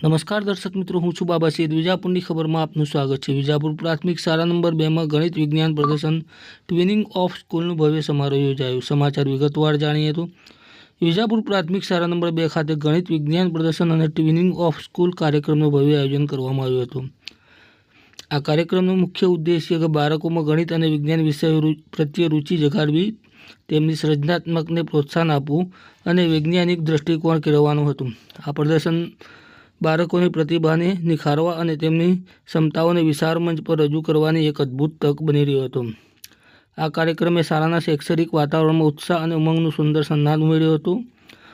નમસ્કાર દર્શક મિત્રો, હું છું બાબા સૈયદ. વિજાપુરની ખબરમાં આપનું સ્વાગત છે. વિજાપુર પ્રાથમિક શાળા નંબર 2માં ગણિત વિજ્ઞાન પ્રદર્શન ટ્વિનિંગ ઓફ સ્કૂલનું ભવ્ય સમારોહ યોજાયો. સમાચાર વિગતવાર જાણીએ તો વિજાપુર પ્રાથમિક શાળા નંબર 2 ખાતે ગણિત વિજ્ઞાન પ્રદર્શન અને ટ્વિનિંગ ઓફ સ્કૂલ કાર્યક્રમનું ભવ્ય આયોજન કરવામાં આવ્યું હતું. આ કાર્યક્રમનો મુખ્ય ઉદ્દેશ્ય બાળકોમાં ગણિત અને વિજ્ઞાન વિષયો પ્રત્યે રુચિ જગાડવી, તેમની સર્જનાત્મકને પ્રોત્સાહન આપવું અને વૈજ્ઞાનિક દૃષ્ટિકોણ કેળવવાનું હતું. આ પ્રદર્શન બાળકોની પ્રતિભાને નિખારવા અને તેમની ક્ષમતાઓને વિશાળ મંચ પર રજૂ કરવાની એક અદ્ભુત તક બની રહ્યો હતો. આ કાર્યક્રમે શાળાના શૈક્ષણિક વાતાવરણમાં ઉત્સાહ અને ઉમંગનું સુંદર સંનાદ ઉમેર્યો હતો.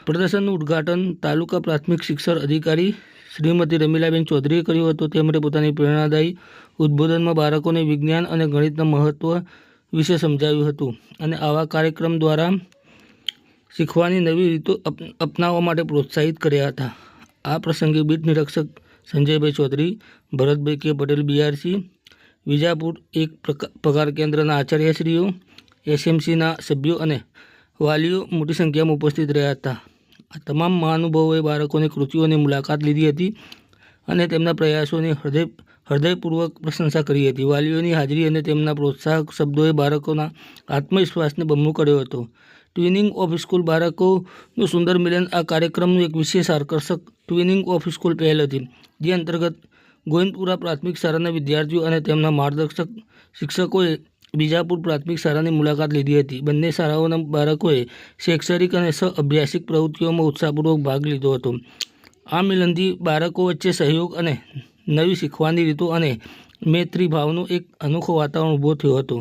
પ્રદર્શનનું ઉદ્ઘાટન તાલુકા પ્રાથમિક શિક્ષણ અધિકારી શ્રીમતી રમીલાબેન ચૌધરીએ કર્યું હતું. તેમણે પોતાની પ્રેરણાદાયી ઉદ્બોધનમાં બાળકોને વિજ્ઞાન અને ગણિતના મહત્વ વિશે સમજાવ્યું હતું અને આવા કાર્યક્રમ દ્વારા શીખવાની નવી રીતો અપનાવવા માટે પ્રોત્સાહિત કર્યા હતા. આ પ્રસંગે બીટ નિરીક્ષક સંજયભાઈ ચૌધરી, ભરતભાઈ કે પટેલ બીઆરસી, વિજાપુર એક પગાર કેન્દ્રના આચાર્યશ્રીઓ, એસએમસીના સભ્યો અને વાલીઓ મોટી સંખ્યામાં ઉપસ્થિત રહ્યા હતા. આ તમામ મહાનુભાવોએ બાળકોની કૃતિઓની મુલાકાત લીધી હતી અને તેમના પ્રયાસોની હૃદયપૂર્વક પ્રશંસા કરી હતી. વાલીઓની હાજરી અને તેમના પ્રોત્સાહક શબ્દોએ બાળકોના આત્મવિશ્વાસને બમણું કર્યો હતો. ટ્વિનિંગ ઓફ સ્કૂલ બાળકોનું સુંદર મિલન. આ કાર્યક્રમનું એક વિશેષ આકર્ષક ટ્વિનિંગ ઓફ સ્કૂલ પહેલ હતી, જે અંતર્ગત ગોવિંદપુરા પ્રાથમિક શાળાના વિદ્યાર્થીઓ અને તેમના માર્ગદર્શક શિક્ષકોએ વિજાપુર પ્રાથમિક શાળાની મુલાકાત લીધી હતી. બંને શાળાઓના બાળકોએ શૈક્ષણિક અને સહ-અભ્યાસિક પ્રવૃત્તિઓમાં ઉત્સાહપૂર્વક ભાગ લીધો હતો. આ મિલનથી બાળકો વચ્ચે સહયોગ અને નવી શીખવાની રીતો અને મૈત્રી ભાવનો એક અનોખો વાતાવરણ ઊભો થયો હતો.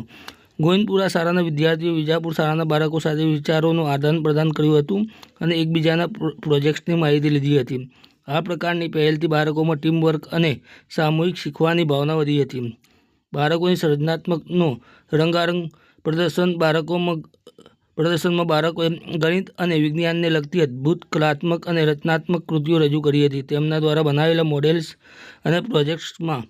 ગોવિંદપુરા શાળાના વિદ્યાર્થીઓ વિજાપુર શાળાના બાળકો સાથે વિચારોનું આદાન પ્રદાન કર્યું હતું અને એકબીજાના પ્રોજેક્ટ્સની માહિતી લીધી હતી. આ પ્રકારની પહેલથી બાળકોમાં ટીમવર્ક અને સામૂહિક શીખવાની ભાવના વધી હતી. બાળકોની સર્જનાત્મકનો રંગારંગ પ્રદર્શનમાં બાળકોએ ગણિત અને વિજ્ઞાનને લગતી અદ્ભુત કલાત્મક અને રચનાત્મક કૃતિઓ રજૂ કરી હતી. તેમના દ્વારા બનાવેલા મોડેલ્સ અને પ્રોજેક્ટ્સમાં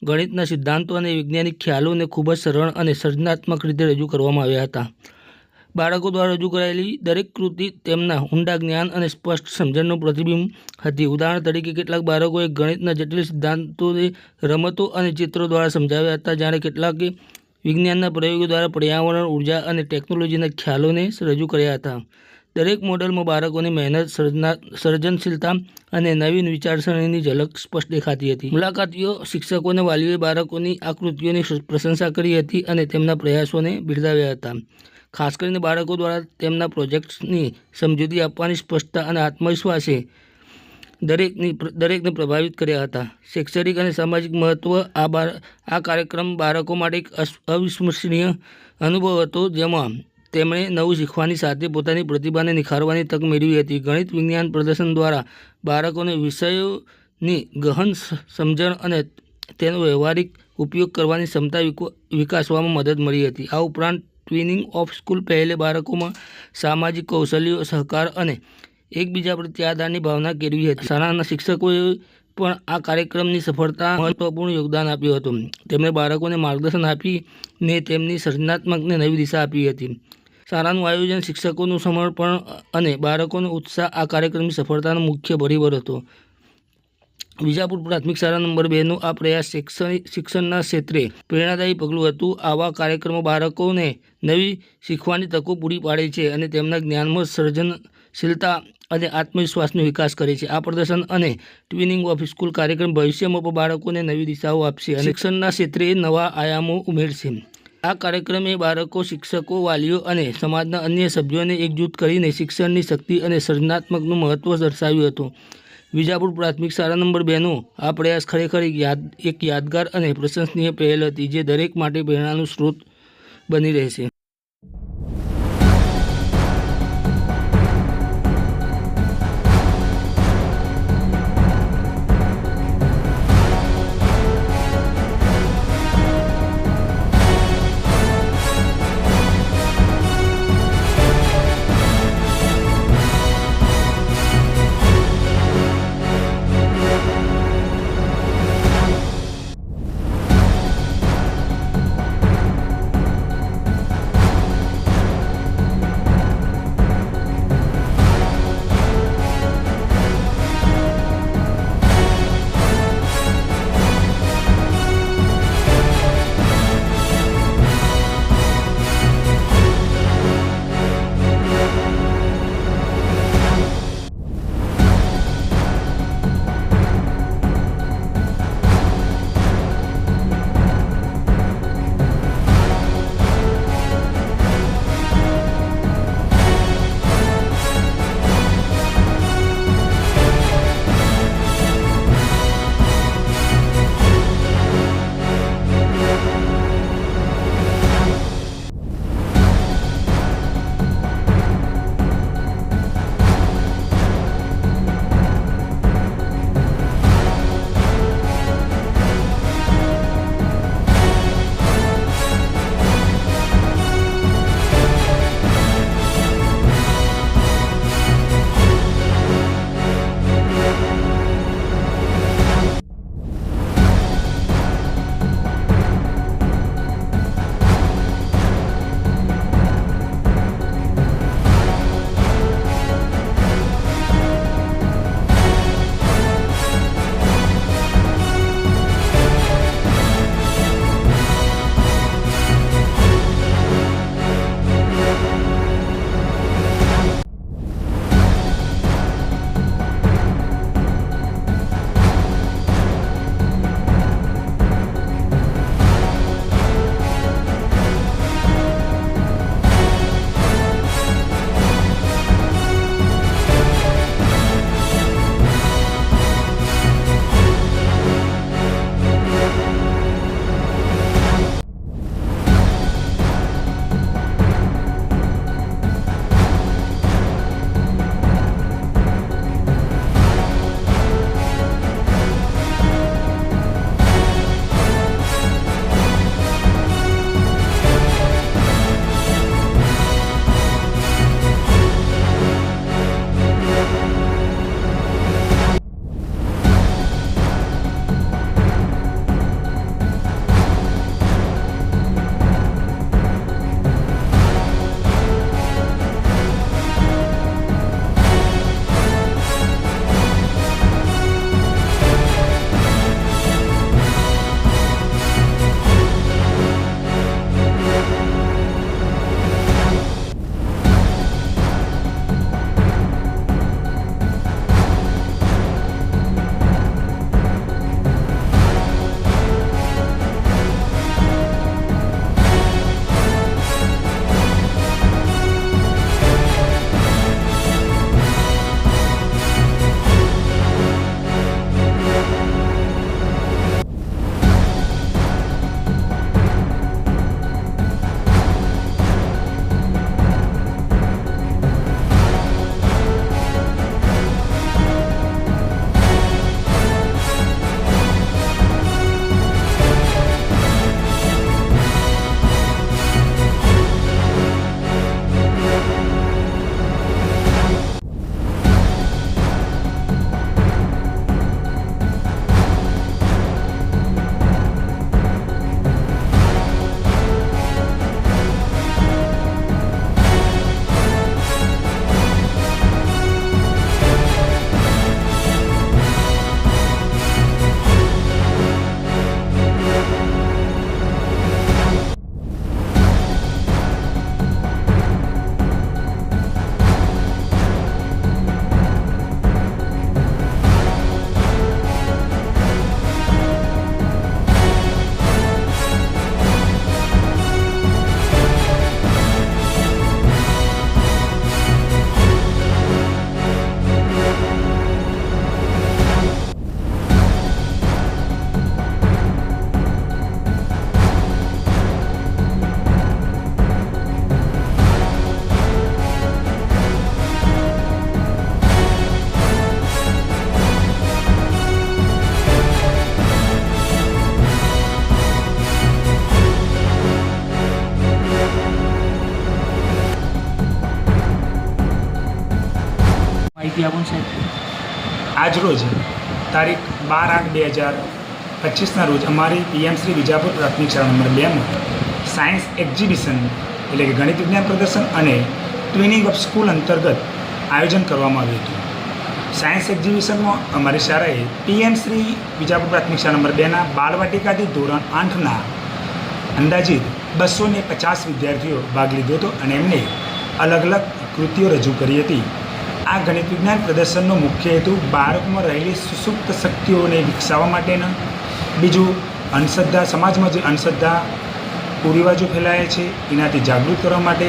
ગણિતના સિદ્ધાંતો અને વૈજ્ઞાનિક ખ્યાલોને ખૂબ જ સરળ અને સર્જનાત્મક રીતે રજૂ કરવામાં આવ્યા હતા. બાળકો દ્વારા રજૂ કરાયેલી દરેક કૃતિ તેમના ઊંડા જ્ઞાન અને સ્પષ્ટ સમજણનું પ્રતિબિંબ હતી. ઉદાહરણ તરીકે, કેટલાક બાળકોએ ગણિતના જટિલ સિદ્ધાંતોને રમતો અને ચિત્રો દ્વારા સમજાવ્યા હતા, જ્યારે કેટલાકે વિજ્ઞાનના પ્રયોગો દ્વારા પર્યાવરણ, ઉર્જા અને ટેકનોલોજીના ખ્યાલોને રજૂ કર્યા હતા. દરેક મોડેલમાં બાળકોની મહેનત, સર્જનશીલતા અને નવીન વિચારસરણીની ઝલક સ્પષ્ટ દેખાતી હતી. મુલાકાતીઓ, શિક્ષકો અને વાલીઓએ બાળકોની આ કૃતિઓની પ્રશંસા કરી હતી અને તેમના પ્રયાસોને બિરદાવ્યા હતા. ખાસ કરીને બાળકો દ્વારા તેમના પ્રોજેક્ટ્સની સમજૂતી આપવાની સ્પષ્ટતા અને આત્મવિશ્વાસે દરેકને પ્રભાવિત કર્યા હતા. શૈક્ષણિક અને સામાજિક મહત્વ. આ કાર્યક્રમ બાળકો માટે એક અવિસ્મરણીય અનુભવ હતો, જેમાં તેમણે નવું શીખવાની સાથે પોતાની પ્રતિભાને નિખારવાની તક મેળવી હતી. ગણિત વિજ્ઞાન પ્રદર્શન દ્વારા બાળકોને વિષયોની ગહન સમજણ અને તેનો વ્યવહારિક ઉપયોગ કરવાની ક્ષમતા વિકસાવવામાં મદદ મળી હતી. આ ઉપરાંત ટ્વિનિંગ ઓફ સ્કૂલ પહેલે બાળકોમાં સામાજિક કૌશલ્યો, સહકાર અને એકબીજા પ્રત્યે આદરની ભાવના કેળવી હતી. શાળાના શિક્ષકોએ પણ આ કાર્યક્રમની સફળતામાં મહત્વપૂર્ણ યોગદાન આપ્યું હતું. તેમણે બાળકોને માર્ગદર્શન આપીને તેમની સર્જનાત્મકને નવી દિશા આપી હતી. શાળાનું આયોજન, શિક્ષકોનું સમર્પણ અને બાળકોનો ઉત્સાહ આ કાર્યક્રમની સફળતાનો મુખ્ય પરિબળ હતો. વિજાપુર પ્રાથમિક શાળા નંબર 2નો આ પ્રયાસ શિક્ષણના ક્ષેત્રે પ્રેરણાદાયી પગલું હતું. આવા કાર્યક્રમો બાળકોને નવી શીખવાની તકો પૂરી પાડે છે અને તેમના જ્ઞાનમાં સર્જનશીલતા અને આત્મવિશ્વાસનો વિકાસ કરે છે. આ પ્રદર્શન અને ટ્વિનિંગ ઓફ સ્કૂલ કાર્યક્રમ ભવિષ્યમાં પણ બાળકોને નવી દિશાઓ આપશે અને શિક્ષણના ક્ષેત્રે નવા આયામો ઉમેરશે. આ કાર્યક્રમે બાળકો, શિક્ષકો, વાલીઓ અને સમાજના અન્ય સભ્યોને એકજૂથ કરીને શિક્ષણની શક્તિ અને સર્જનાત્મકનું મહત્ત્વ દર્શાવ્યું હતું. વિજાપુર પ્રાથમિક શાળા નંબર 2નો આ પ્રયાસ ખરેખર એક યાદગાર અને પ્રશંસનીય પહેલ હતી, જે દરેક માટે પ્રેરણાનો સ્ત્રોત બની રહેશે. આપો સાહેબ. આજરોજ તારીખ 12/8/2025ના રોજ અમારી PM શ્રી વિજાપુર પ્રાથમિક શાળા નંબર 2માં સાયન્સ એક્ઝિબિશન એટલે કે ગણિત વિજ્ઞાન પ્રદર્શન અને ટ્વિનિંગ ઓફ સ્કૂલ અંતર્ગત આયોજન કરવામાં આવ્યું હતું. સાયન્સ એક્ઝિબિશનમાં અમારી શાળાએ PM શ્રી વિજાપુર પ્રાથમિક શાળા નંબર 2ના બાળવાટિકાથી ધોરણ 8ના અંદાજિત 250 વિદ્યાર્થીઓ ભાગ લીધો હતો અને એમને અલગ અલગ કૃતિઓ રજૂ કરી હતી. આ ગણિત વિજ્ઞાન પ્રદર્શનનો મુખ્ય હેતુ બાળકોમાં રહેલી સુસુપ્ત શક્તિઓને વિકસાવવા માટેના, બીજું અંધશ્રદ્ધા, સમાજમાં જે અંધશ્રદ્ધા કુરિવાજો ફેલાયા છે એનાથી જાગૃત કરવા માટે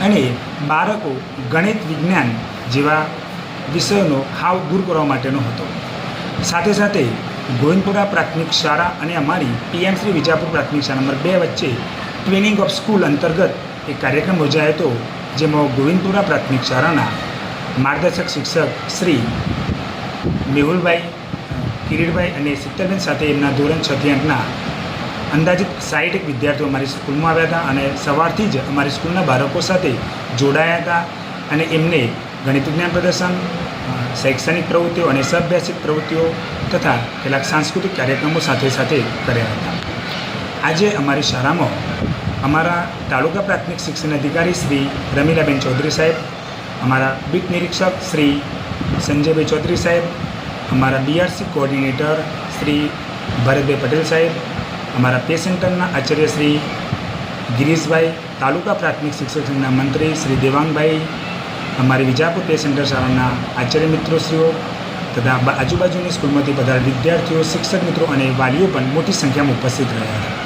અને બાળકો ગણિત વિજ્ઞાન જેવા વિષયોનો હાવ દૂર કરવા માટેનો હતો. સાથે સાથે ગોવિંદપુરા પ્રાથમિક શાળા અને અમારી PM શ્રી વિજાપુર પ્રાથમિક શાળા નંબર 2 વચ્ચે ટ્વિનિંગ ઓફ સ્કૂલ અંતર્ગત એક કાર્યક્રમ યોજાયો હતો, જેમાં ગોવિંદપુરા પ્રાથમિક શાળાના માર્ગદર્શક શિક્ષક શ્રી મેહુલભાઈ, કિરીટભાઈ અને શીતલબેન સાથે એમના ધોરણ 6 થી 8ના અંદાજિત 60 વિદ્યાર્થીઓ અમારી સ્કૂલમાં આવ્યા હતા અને સવારથી જ અમારી સ્કૂલના બાળકો સાથે જોડાયા હતા અને એમને ગણિત વિજ્ઞાન પ્રદર્શન, શૈક્ષણિક પ્રવૃત્તિઓ અને સહઅભ્યાસિક પ્રવૃત્તિઓ તથા કેટલાક સાંસ્કૃતિક કાર્યક્રમો સાથે સાથે કર્યા હતા. આજે અમારી શાળામાં અમારા તાલુકા પ્રાથમિક શિક્ષણ અધિકારી શ્રી રમીલાબેન ચૌધરી સાહેબ, અમારા બીટ નિરીક્ષક શ્રી સંજયભાઈ ચૌધરી સાહેબ, અમારા BRC કોઓર્ડિનેટર શ્રી ભરતભાઈ પટેલ સાહેબ, અમારા પે સેન્ટરના આચાર્ય શ્રી ગિરીશભાઈ, તાલુકા પ્રાથમિક શિક્ષક સંઘના મંત્રી શ્રી દેવાંગભાઈ, અમારી વિજાપુર પે સેન્ટર શાળાના આચાર્ય મિત્રોશ્રીઓ તથા આજુબાજુની સ્કૂલમાંથી બધા વિદ્યાર્થીઓ, શિક્ષક મિત્રો અને વાલીઓ પણ મોટી સંખ્યામાં ઉપસ્થિત રહ્યા હતા.